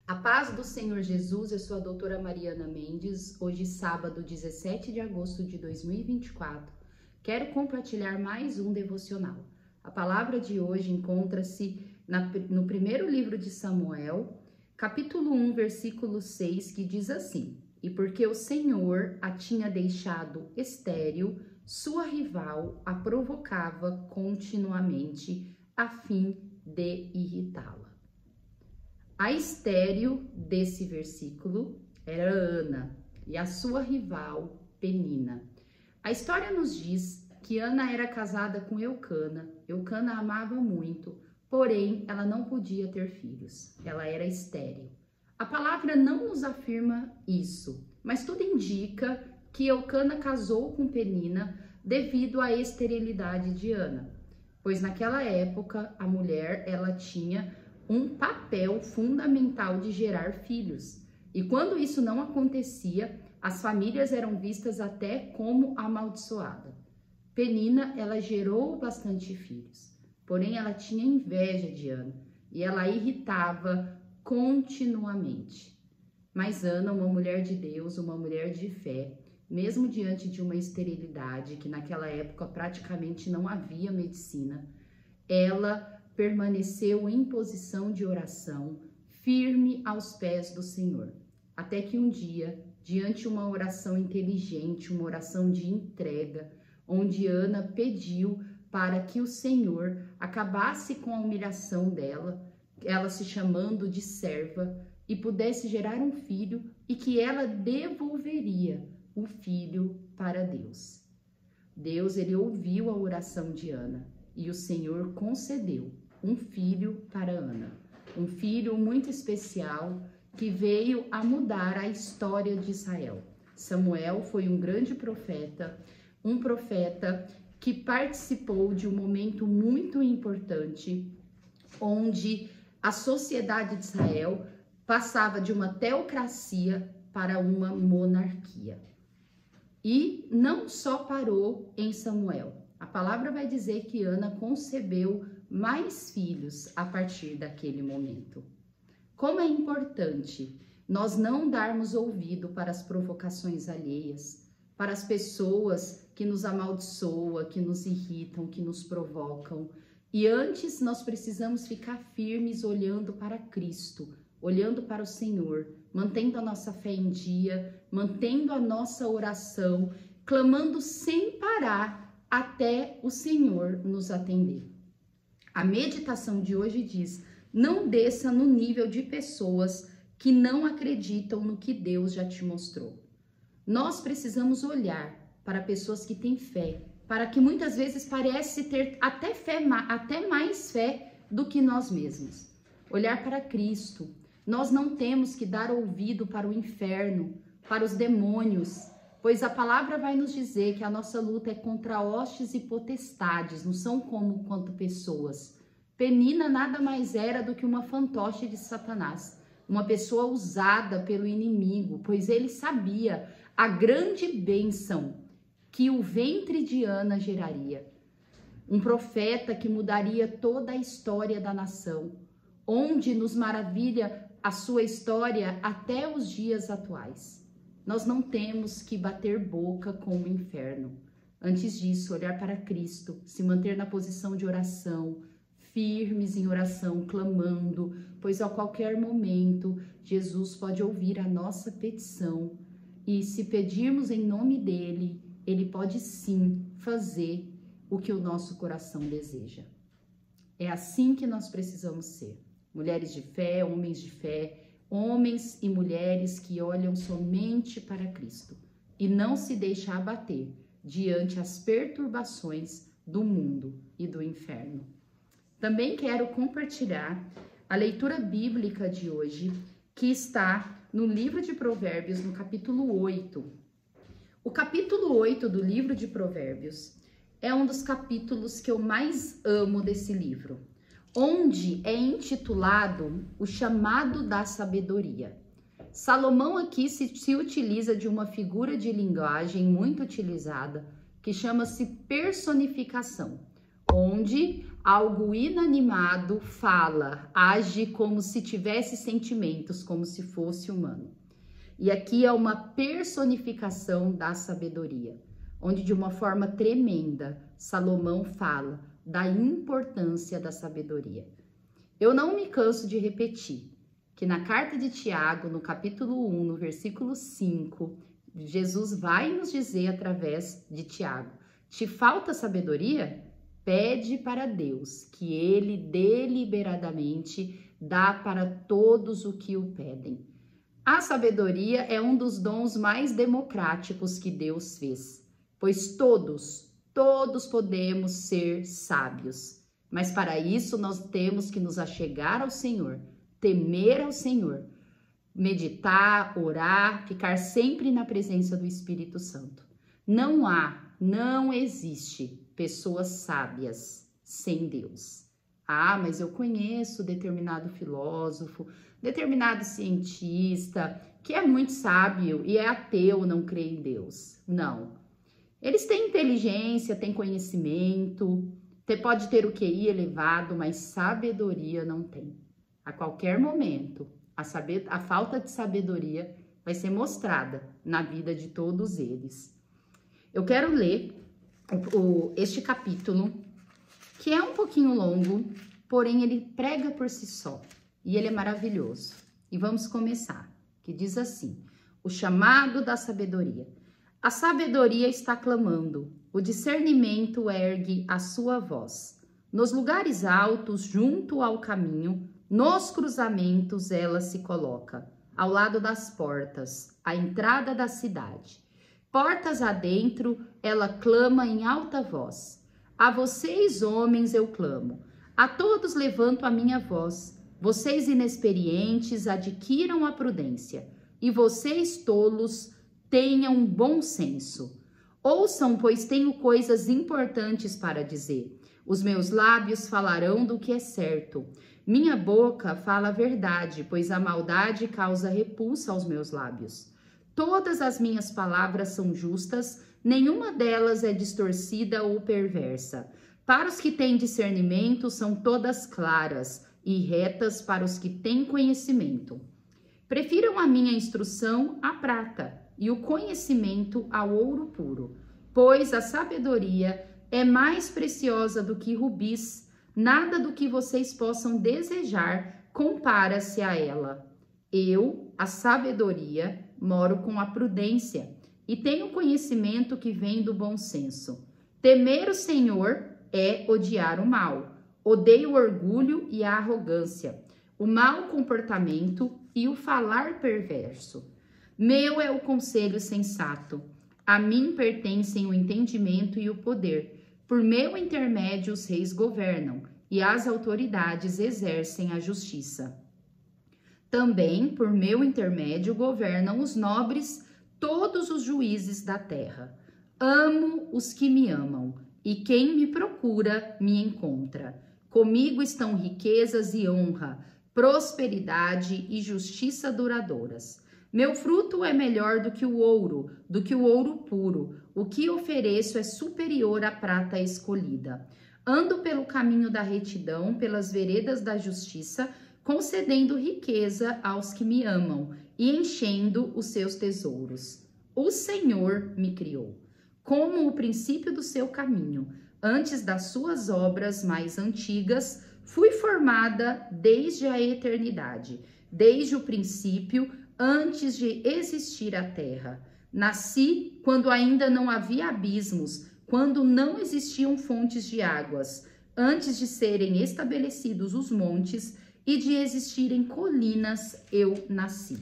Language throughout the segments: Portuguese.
A paz do Senhor Jesus, eu sou a doutora Mariana Mendes. Hoje, sábado, 17 de agosto de 2024, quero compartilhar mais um devocional. A palavra de hoje encontra-se no primeiro livro de Samuel, capítulo 1, versículo 6, que diz assim: E porque o Senhor a tinha deixado estéril, sua rival a provocava continuamente a fim de irritá-la. A estéril desse versículo era Ana e a sua rival Penina. A história nos diz que Ana era casada com Eucana. Eucana a amava muito, porém ela não podia ter filhos. Ela era estéril. A palavra não nos afirma isso, mas tudo indica que Eucana casou com Penina devido à esterilidade de Ana, pois naquela época a mulher ela tinha um papel fundamental de gerar filhos. E quando isso não acontecia, as famílias eram vistas até como amaldiçoadas. Penina, ela gerou bastante filhos, porém ela tinha inveja de Ana e ela a irritava continuamente. Mas Ana, uma mulher de Deus, uma mulher de fé, mesmo diante de uma esterilidade, que naquela época praticamente não havia medicina, ela permaneceu em posição de oração, firme aos pés do Senhor. Até que um dia, diante de uma oração inteligente, uma oração de entrega, onde Ana pediu para que o Senhor acabasse com a humilhação dela, ela se chamando de serva, e pudesse gerar um filho, e que ela devolveria o filho para Deus. Deus, ele ouviu a oração de Ana, e o Senhor concedeu um filho para Ana, um filho muito especial que veio a mudar a história de Israel. Samuel foi um grande profeta, um profeta que participou de um momento muito importante, onde a sociedade de Israel passava de uma teocracia para uma monarquia. E não só parou em Samuel. A palavra vai dizer que Ana concebeu mais filhos a partir daquele momento. Como é importante nós não darmos ouvido para as provocações alheias, para as pessoas que nos amaldiçoam, que nos irritam, que nos provocam. E antes nós precisamos ficar firmes olhando para Cristo, olhando para o Senhor, mantendo a nossa fé em dia, mantendo a nossa oração, clamando sem parar até o Senhor nos atender. A meditação de hoje diz: não desça no nível de pessoas que não acreditam no que Deus já te mostrou. Nós precisamos olhar para pessoas que têm fé, para que muitas vezes parece ter até mais fé do que nós mesmos. Olhar para Cristo. Nós não temos que dar ouvido para o inferno, para os demônios, pois a palavra vai nos dizer que a nossa luta é contra hostes e potestades, não são quanto pessoas. Penina nada mais era do que uma fantoche de Satanás, uma pessoa usada pelo inimigo, pois ele sabia a grande bênção que o ventre de Ana geraria. Um profeta que mudaria toda a história da nação, onde nos maravilha a sua história até os dias atuais. Nós não temos que bater boca com o inferno. Antes disso, olhar para Cristo, se manter na posição de oração, firmes em oração, clamando, pois a qualquer momento Jesus pode ouvir a nossa petição e se pedirmos em nome dele, ele pode sim fazer o que o nosso coração deseja. É assim que nós precisamos ser. Mulheres de fé, homens e mulheres que olham somente para Cristo e não se deixam abater diante as perturbações do mundo e do inferno. Também quero compartilhar a leitura bíblica de hoje, que está no livro de Provérbios, no capítulo 8. O capítulo 8 do livro de Provérbios é um dos capítulos que eu mais amo desse livro, onde é intitulado O Chamado da Sabedoria. Salomão aqui se utiliza de uma figura de linguagem muito utilizada, que chama-se personificação, onde Algo inanimado fala, age como se tivesse sentimentos, como se fosse humano. E aqui é uma personificação da sabedoria, onde de uma forma tremenda Salomão fala da importância da sabedoria. Eu não me canso de repetir que na carta de Tiago, no capítulo 1, no versículo 5, Jesus vai nos dizer através de Tiago: te falta sabedoria? Pede para Deus, que Ele deliberadamente dá para todos o que o pedem. A sabedoria é um dos dons mais democráticos que Deus fez, pois todos podemos ser sábios. Mas para isso nós temos que nos achegar ao Senhor, temer ao Senhor, meditar, orar, ficar sempre na presença do Espírito Santo. Não existe pessoas sábias sem Deus. Ah, mas eu conheço determinado filósofo, determinado cientista, que é muito sábio e é ateu, não crê em Deus. Não. Eles têm inteligência, têm conhecimento, pode ter o QI elevado, mas sabedoria não tem. A qualquer momento, a falta de sabedoria vai ser mostrada na vida de todos eles. Eu quero ler este capítulo, que é um pouquinho longo, porém ele prega por si só, e ele é maravilhoso. E vamos começar, que diz assim: o chamado da sabedoria. A sabedoria está clamando, o discernimento ergue a sua voz. Nos lugares altos, junto ao caminho, nos cruzamentos ela se coloca, ao lado das portas, à entrada da cidade. Portas adentro, ela clama em alta voz. A vocês, homens, eu clamo. A todos levanto a minha voz. Vocês inexperientes, adquiram a prudência. E vocês, tolos, tenham bom senso. Ouçam, pois tenho coisas importantes para dizer. Os meus lábios falarão do que é certo. Minha boca fala a verdade, pois a maldade causa repulsa aos meus lábios. Todas as minhas palavras são justas, nenhuma delas é distorcida ou perversa. Para os que têm discernimento, são todas claras e retas para os que têm conhecimento. Prefiram a minha instrução à prata e o conhecimento ao ouro puro, pois a sabedoria é mais preciosa do que rubis. Nada do que vocês possam desejar compara-se a ela. Eu, a sabedoria, moro com a prudência e tenho conhecimento que vem do bom senso. Temer o Senhor é odiar o mal. Odeio o orgulho e a arrogância, o mau comportamento e o falar perverso. Meu é o conselho sensato. A mim pertencem o entendimento e o poder. Por meu intermédio os reis governam e as autoridades exercem a justiça. Também, por meu intermédio, governam os nobres, todos os juízes da terra. Amo os que me amam, e quem me procura me encontra. Comigo estão riquezas e honra, prosperidade e justiça duradouras. Meu fruto é melhor do que o ouro puro. O que ofereço é superior à prata escolhida. Ando pelo caminho da retidão, pelas veredas da justiça, concedendo riqueza aos que me amam e enchendo os seus tesouros. O Senhor me criou, como o princípio do seu caminho. Antes das suas obras mais antigas, fui formada desde a eternidade, desde o princípio, antes de existir a terra. Nasci quando ainda não havia abismos, quando não existiam fontes de águas, antes de serem estabelecidos os montes e de existirem colinas, eu nasci.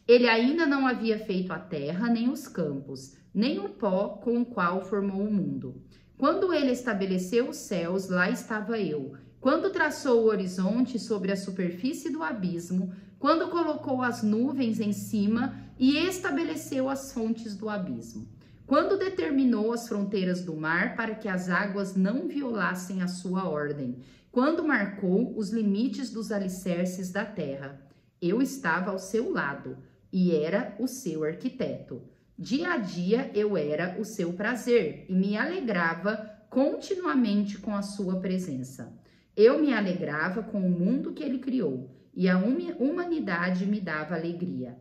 Ele ainda não havia feito a terra, nem os campos, nem o pó com o qual formou o mundo. Quando ele estabeleceu os céus, lá estava eu. Quando traçou o horizonte sobre a superfície do abismo, quando colocou as nuvens em cima e estabeleceu as fontes do abismo. Quando determinou as fronteiras do mar para que as águas não violassem a sua ordem. Quando marcou os limites dos alicerces da terra. Eu estava ao seu lado e era o seu arquiteto. Dia a dia eu era o seu prazer e me alegrava continuamente com a sua presença. Eu me alegrava com o mundo que ele criou, e a humanidade me dava alegria.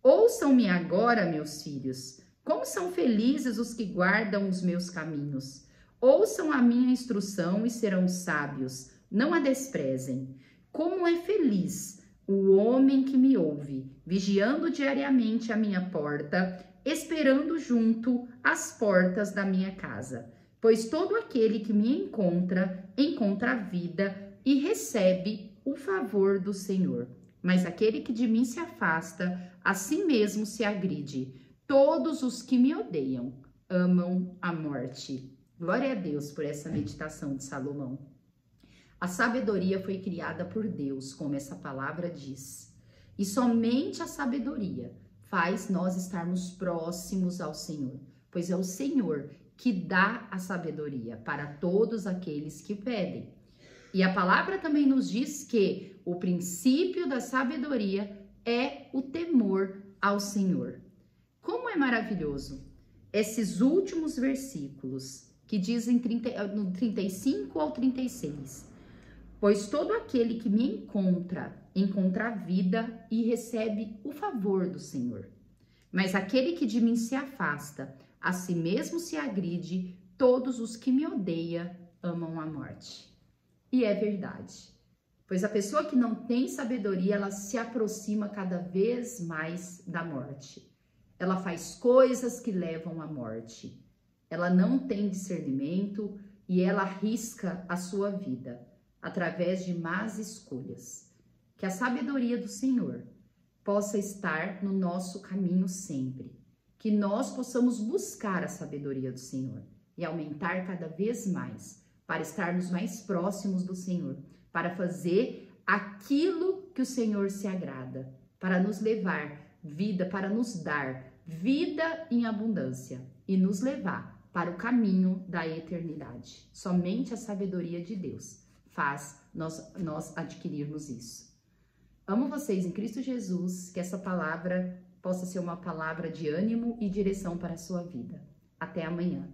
Ouçam-me agora, meus filhos, como são felizes os que guardam os meus caminhos. Ouçam a minha instrução e serão sábios, não a desprezem. Como é feliz o homem que me ouve, vigiando diariamente a minha porta, esperando junto às portas da minha casa. Pois todo aquele que me encontra a vida e recebe o favor do Senhor. Mas aquele que de mim se afasta, a si mesmo se agride. Todos os que me odeiam amam a morte. Glória a Deus por essa meditação de Salomão. A sabedoria foi criada por Deus, como essa palavra diz. E somente a sabedoria faz nós estarmos próximos ao Senhor, pois é o Senhor que dá a sabedoria para todos aqueles que pedem. E a palavra também nos diz que o princípio da sabedoria é o temor ao Senhor. Como é maravilhoso esses últimos versículos que dizem no 35 ao 36. Pois todo aquele que me encontra a vida e recebe o favor do Senhor. Mas aquele que de mim se afasta, a si mesmo se agride. Todos os que me odeiam amam a morte. E é verdade, pois a pessoa que não tem sabedoria, ela se aproxima cada vez mais da morte. Ela faz coisas que levam à morte. Ela não tem discernimento e ela arrisca a sua vida através de más escolhas. Que a sabedoria do Senhor possa estar no nosso caminho sempre. Que nós possamos buscar a sabedoria do Senhor e aumentar cada vez mais, para estarmos mais próximos do Senhor, para fazer aquilo que o Senhor se agrada, para nos levar vida, para nos dar vida em abundância e nos levar para o caminho da eternidade. Somente a sabedoria de Deus faz nós adquirirmos isso. Amo vocês em Cristo Jesus, que essa palavra possa ser uma palavra de ânimo e direção para a sua vida. Até amanhã.